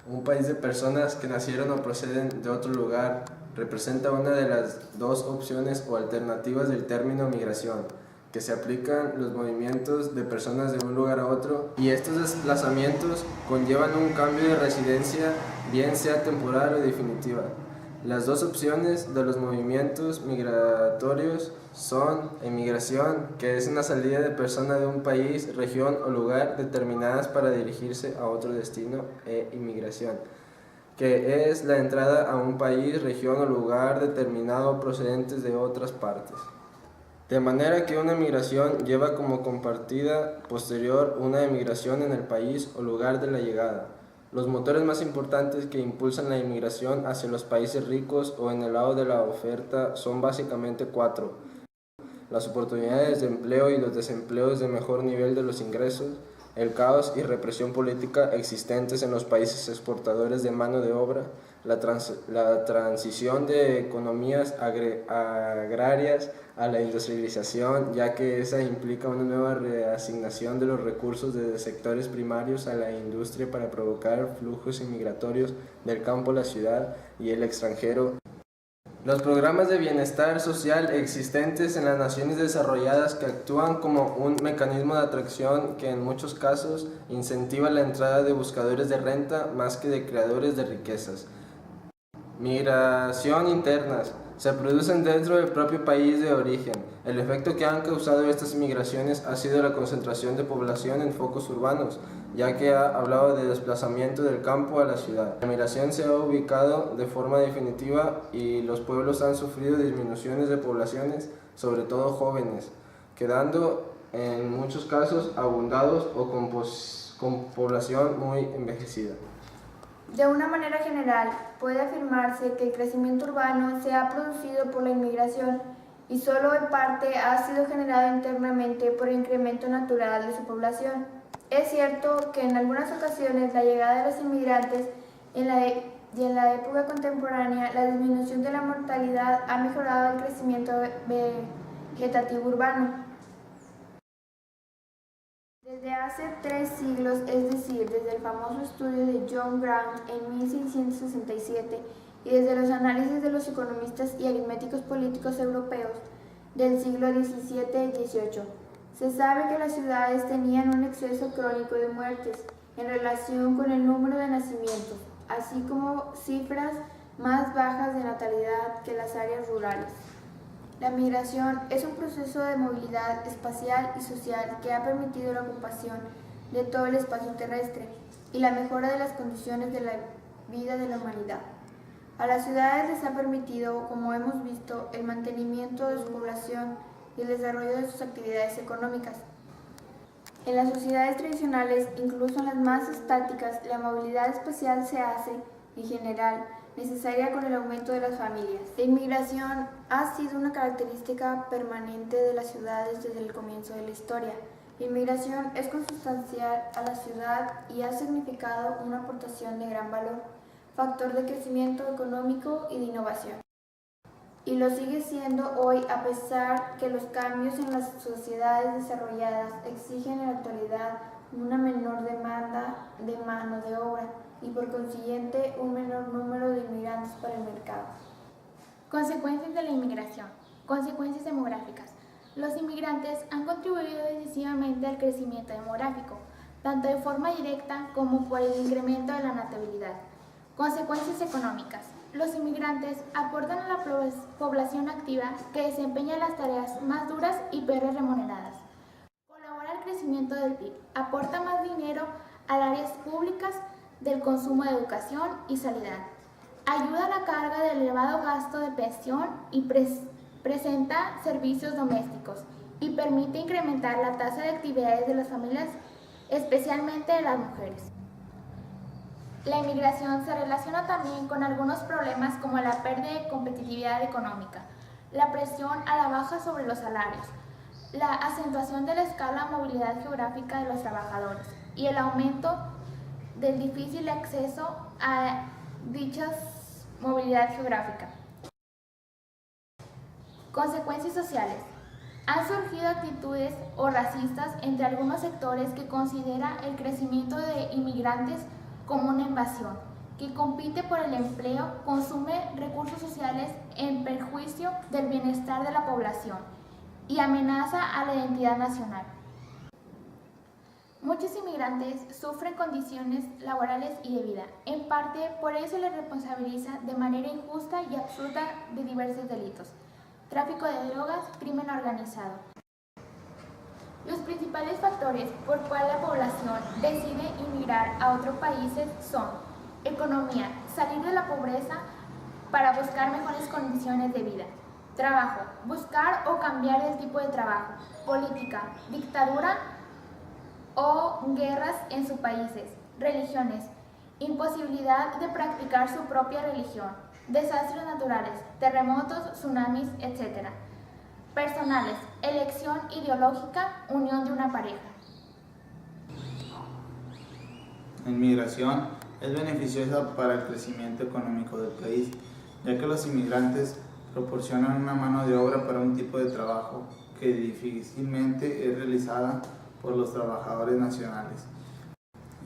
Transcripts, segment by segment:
Un país de personas que nacieron o proceden de otro lugar representa una de las dos opciones o alternativas del término migración, que se aplican los movimientos de personas de un lugar a otro, y estos desplazamientos conllevan un cambio de residencia, bien sea temporal o definitiva. Las dos opciones de los movimientos migratorios son emigración, que es una salida de persona de un país, región o lugar determinadas para dirigirse a otro destino, e inmigración, que es la entrada a un país, región o lugar determinado procedentes de otras partes. De manera que una migración lleva como compartida posterior una emigración en el país o lugar de la llegada. Los motores más importantes que impulsan la inmigración hacia los países ricos o en el lado de la oferta son básicamente cuatro: las oportunidades de empleo y los desempleos de mejor nivel de los ingresos, el caos y represión política existentes en los países exportadores de mano de obra, la transición de economías agrarias a la industrialización, ya que esa implica una nueva reasignación de los recursos de sectores primarios a la industria para provocar flujos inmigratorios del campo a la ciudad y el extranjero. Los programas de bienestar social existentes en las naciones desarrolladas que actúan como un mecanismo de atracción que en muchos casos incentiva la entrada de buscadores de renta más que de creadores de riquezas. Migración internas. Se producen dentro del propio país de origen. El efecto que han causado estas migraciones ha sido la concentración de población en focos urbanos, ya que ha hablado de desplazamiento del campo a la ciudad. La migración se ha ubicado de forma definitiva y los pueblos han sufrido disminuciones de poblaciones, sobre todo jóvenes, quedando en muchos casos abundados o con población muy envejecida. De una manera general, puede afirmarse que el crecimiento urbano se ha producido por la inmigración y solo en parte ha sido generado internamente por el incremento natural de su población. Es cierto que en algunas ocasiones la llegada de los inmigrantes y en la época contemporánea la disminución de la mortalidad ha mejorado el crecimiento vegetativo urbano. Desde hace 3 siglos, es decir, desde el famoso estudio de John Grant en 1667 y desde los análisis de los economistas y aritméticos políticos europeos del siglo XVII y XVIII, se sabe que las ciudades tenían un exceso crónico de muertes en relación con el número de nacimientos, así como cifras más bajas de natalidad que las áreas rurales. La migración es un proceso de movilidad espacial y social que ha permitido la ocupación de todo el espacio terrestre y la mejora de las condiciones de la vida de la humanidad. A las ciudades les ha permitido, como hemos visto, el mantenimiento de su población y el desarrollo de sus actividades económicas. En las sociedades tradicionales, incluso en las más estáticas, la movilidad espacial se hace, en general, necesaria con el aumento de las familias. La inmigración ha sido una característica permanente de las ciudades desde el comienzo de la historia. La inmigración es consustancial a la ciudad y ha significado una aportación de gran valor, factor de crecimiento económico y de innovación. Y lo sigue siendo hoy a pesar que los cambios en las sociedades desarrolladas exigen en la actualidad una menor demanda de mano de obra y por consiguiente un menor número de inmigrantes para el mercado. Consecuencias de la inmigración. Consecuencias demográficas. Los inmigrantes han contribuido decisivamente al crecimiento demográfico, tanto de forma directa como por el incremento de la natalidad. Consecuencias económicas. Los inmigrantes aportan a la población activa que desempeña las tareas más duras y peores remuneradas. Colabora al crecimiento del PIB. Aporta más dinero a las áreas públicas del consumo de educación y sanidad. Ayuda a la carga del elevado gasto de pensión y presenta servicios domésticos y permite incrementar la tasa de actividades de las familias, especialmente de las mujeres. La inmigración se relaciona también con algunos problemas como la pérdida de competitividad económica, la presión a la baja sobre los salarios, la acentuación de la escala movilidad geográfica de los trabajadores y el aumento del difícil acceso a dicha movilidad geográfica. Consecuencias sociales. Han surgido actitudes o racistas entre algunos sectores que consideran el crecimiento de inmigrantes como una invasión que compite por el empleo, consume recursos sociales en perjuicio del bienestar de la población y amenaza a la identidad nacional. Muchos inmigrantes sufren condiciones laborales y de vida. En parte, por ello se les responsabiliza de manera injusta y absurda de diversos delitos: tráfico de drogas, crimen organizado. Los principales factores por cual la población decide inmigrar a otros países son: economía, salir de la pobreza para buscar mejores condiciones de vida; trabajo, buscar o cambiar el tipo de trabajo; política, dictadura o guerras en sus países; religiones, imposibilidad de practicar su propia religión; desastres naturales, terremotos, tsunamis, etc. Personales, elección ideológica, unión de una pareja. La inmigración es beneficiosa para el crecimiento económico del país, ya que los inmigrantes proporcionan una mano de obra para un tipo de trabajo que difícilmente es realizada por los trabajadores nacionales.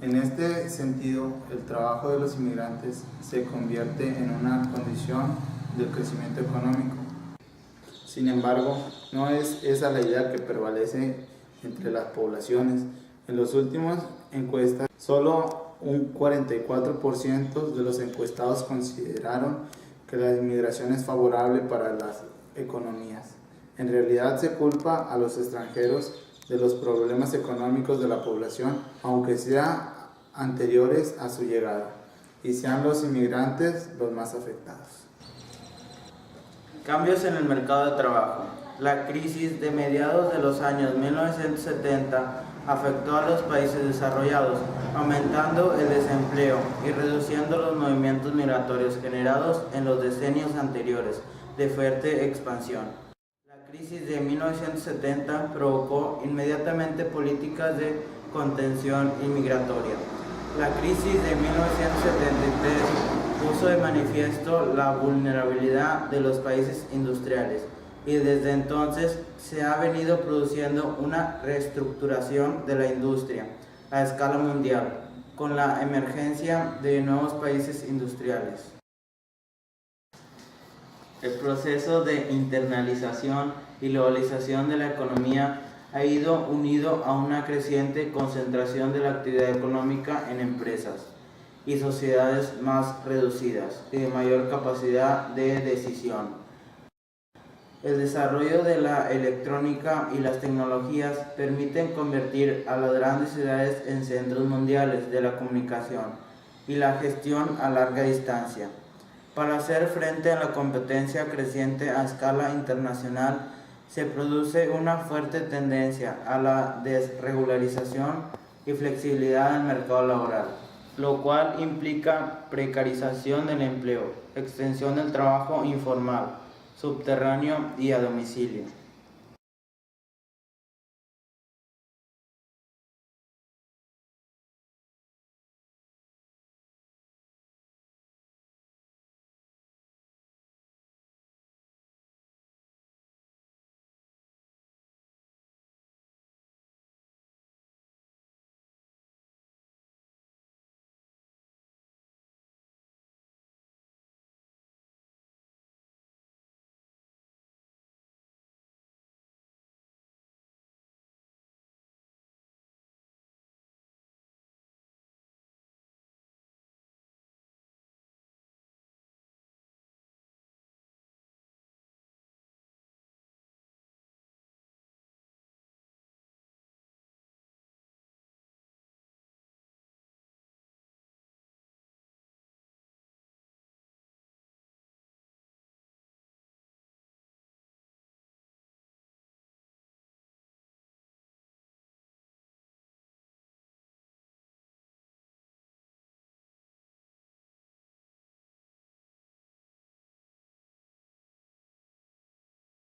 En este sentido, el trabajo de los inmigrantes se convierte en una condición del crecimiento económico. Sin embargo, no es esa la idea que prevalece entre las poblaciones. En las últimas encuestas, solo un 44% de los encuestados consideraron que la inmigración es favorable para las economías. En realidad se culpa a los extranjeros de los problemas económicos de la población, aunque sean anteriores a su llegada, y sean los inmigrantes los más afectados. Cambios en el mercado de trabajo. La crisis de mediados de los años 1970 afectó a los países desarrollados, aumentando el desempleo y reduciendo los movimientos migratorios generados en los decenios anteriores de fuerte expansión. La crisis de 1970 provocó inmediatamente políticas de contención inmigratoria. La crisis de 1973 puso de manifiesto la vulnerabilidad de los países industriales y desde entonces se ha venido produciendo una reestructuración de la industria a escala mundial con la emergencia de nuevos países industriales. El proceso de internalización y globalización de la economía ha ido unido a una creciente concentración de la actividad económica en empresas y sociedades más reducidas y de mayor capacidad de decisión. El desarrollo de la electrónica y las tecnologías permiten convertir a las grandes ciudades en centros mundiales de la comunicación y la gestión a larga distancia. Para hacer frente a la competencia creciente a escala internacional, se produce una fuerte tendencia a la desregularización y flexibilidad del mercado laboral, lo cual implica precarización del empleo, extensión del trabajo informal, subterráneo y a domicilio.